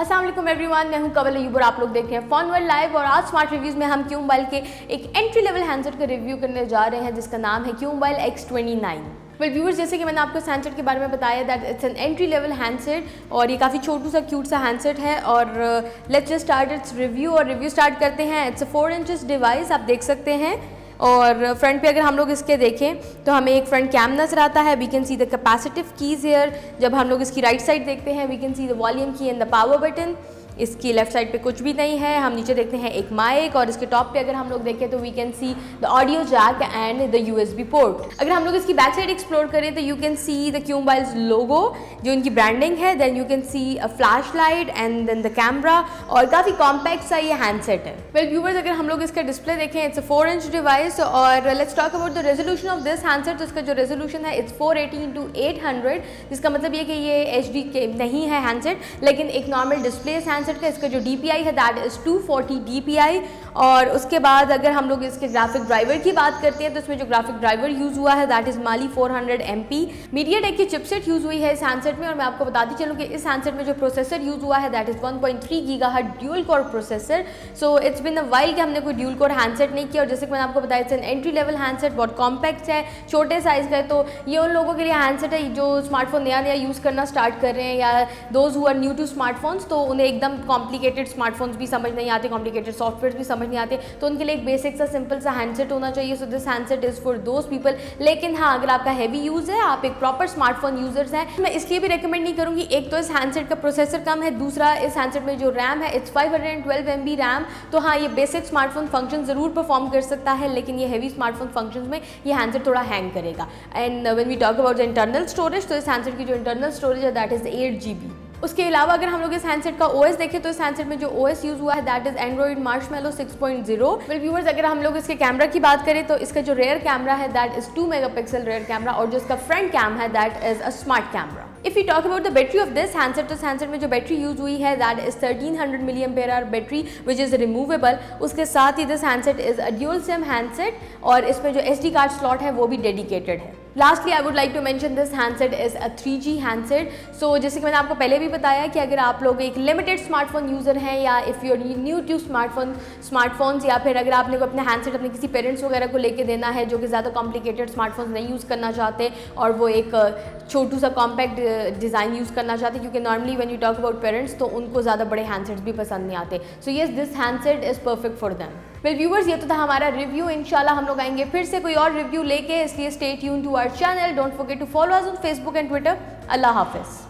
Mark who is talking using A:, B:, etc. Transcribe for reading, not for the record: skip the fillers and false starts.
A: अस्सलाम वालेकुम एवरीवन, मैं हूं कवल अयूब और आप लोग देख रहे हैं फोन वर्ल्ड लाइव। और आज स्मार्ट रिव्यूज़ में हम क्यू मोबाइल के एक एंट्री लेवल हैंडसेट का रिव्यू करने जा रहे हैं जिसका नाम है Q mobile X29। Well viewers, जैसे कि मैंने आपको इस हैंडसेट के बारे में बताया that it's an entry level handset और ये काफ़ी छोटू सा क्यूट सा हैंडसेट है। और let's just start it's review और रिव्यू स्टार्ट करते हैं। इट्स अ 4 इंचेस डिवाइस, आप देख सकते हैं। और फ्रंट पे अगर हम लोग इसके देखें तो हमें एक फ्रंट कैम नजर आता है। We can see the capacitive keys here. जब हम लोग इसकी राइट साइड देखते हैं we can see the volume key and the power button. इसकी लेफ्ट साइड पे कुछ भी नहीं है। हम नीचे देखते हैं एक माइक और इसके टॉप पे अगर हम लोग देखें तो we can see the audio jack and the USB port. अगर हम लोग इसकी बैक साइड एक्सप्लोर करें तो you can see the Q mobiles logo जो इनकी ब्रांडिंग है। Then you can see a flash light and then the camera और काफ़ी कॉम्पैक्ट सा ये हैंडसेट है। वेल व्यूअर्स, अगर हम लोग इसका डिस्प्ले देखें इट्स अ 4 इंच डिवाइस। और let's talk about the resolution of this handset. तो इसका जो रेजोल्यूशन है इट्स 480x800, जिसका मतलब ये कि ये HD के नहीं है हैंडसेट, लेकिन एक नॉर्मल डिस्प्ले इस हैंडसेट का। इसका जो DPI है दैट इज 240 DPI। और उसके बाद अगर हम लोग इसके ग्राफिक ड्राइवर की बात करते हैं तो इसमें जो ग्राफिक ड्राइवर यूज़ हुआ है that is Mali 400 MP। MediaTek की चिपसेट यूज़ हुई है इस हैंडसेट में। और मैं आपको बताती चलूँ कि इस हैंडसेट में जो प्रोसेसर यूज़ हुआ है that is 1.3 GHz dual core processor. So it's been a while कि हमने कोई ड्यूल कोर हैंडसेट नहीं किया। और जैसे कि मैंने आपको बताया it's an entry level handset, बहुत कॉम्पैक्ट है, छोटे साइज़ का है। तो ये उन लोगों के लिए हैंडसेट है जो स्मार्टफोन नया नया यूज़ करना स्टार्ट कर रहे हैं या those who are new to smartphones, तो उन्हें एकदम कॉम्प्लिकेटेड स्मार्टफोन्स भी समझ नहीं आते, कॉम्प्लिकेटेड सॉफ्टवेयर भी समझ नहीं आते, तो उनके लिए एक बेसिक सा सिंपल सा हैंडसेट होना चाहिए। So this handset is for those people. लेकिन हाँ, अगर आपका हैवी यूज़ है, आप एक प्रॉपर स्मार्टफोन यूजर्स हैं, मैं इसलिए भी रिकमेंड नहीं करूँगी। एक तो इस हैंडसेट का प्रोसेसर कम है, दूसरा इस हैंडसेट में जो रैम है इट्स 512 MB रैम। तो हाँ, ये बेसिक स्मार्टफोन फंक्शन ज़रूर परफॉर्म कर सकता है, लेकिन ये हैवी स्मार्टफोन फंक्शंस में ये हैंडसेट थोड़ा हैंग करेगा। And when we talk about the internal storage, तो इस हैंडसेट की जो इंटरनल स्टोरेज है दैट इज़ 8 GB। उसके अलावा अगर हम लोग इस हैंडसेट का OS देखें तो इस हैंडसेट में जो OS यूज़ हुआ है that is Android Marshmallow 6.0। Well viewers, अगर हम लोग इसके कैमरा की बात करें तो इसका जो रेयर कैमरा है that is 2 megapixel rear camera और जो इसका फ्रंट कैम है that is a smart camera. If you talk about the battery of this handset, तो इस हैंडसेट में जो बैटरी यूज़ हुई है that is 1300 mAh battery which is removable. उसके साथ ही this handset is a dual SIM handset और इसमें जो SD कार्ड स्लॉट है वो भी डेडिकेटेड है। Lastly I would like to mention this handset is a 3G handset. So जैसे कि मैंने आपको पहले भी बताया कि अगर आप लोग एक लिमिटेड स्मार्टफोन यूज़र हैं या if you are new to smartphones या फिर अगर आपने को अपने हैंडसेट अपने किसी पेरेंट्स वगैरह को लेके देना है जो कि ज़्यादा कॉम्प्लिकेटेड स्मार्टफोन्स नहीं यूज़ करना चाहते और वो एक छोटू सा कॉम्पैक्ट डिज़ाइन यूज़ करना चाहते, क्योंकि normally when you talk about parents तो उनको ज़्यादा बड़े हैंडसेट्स भी पसंद नहीं आते। So yes, this handset is perfect for them. Well viewers, ये तो था हमारा रिव्यू। इंशाल्लाह हम लोग आएंगे फिर से कोई और रिव्यू लेके, इसलिए stay tune to our channel. Don't forget to follow us on Facebook and Twitter। अल्लाह हाफिज़।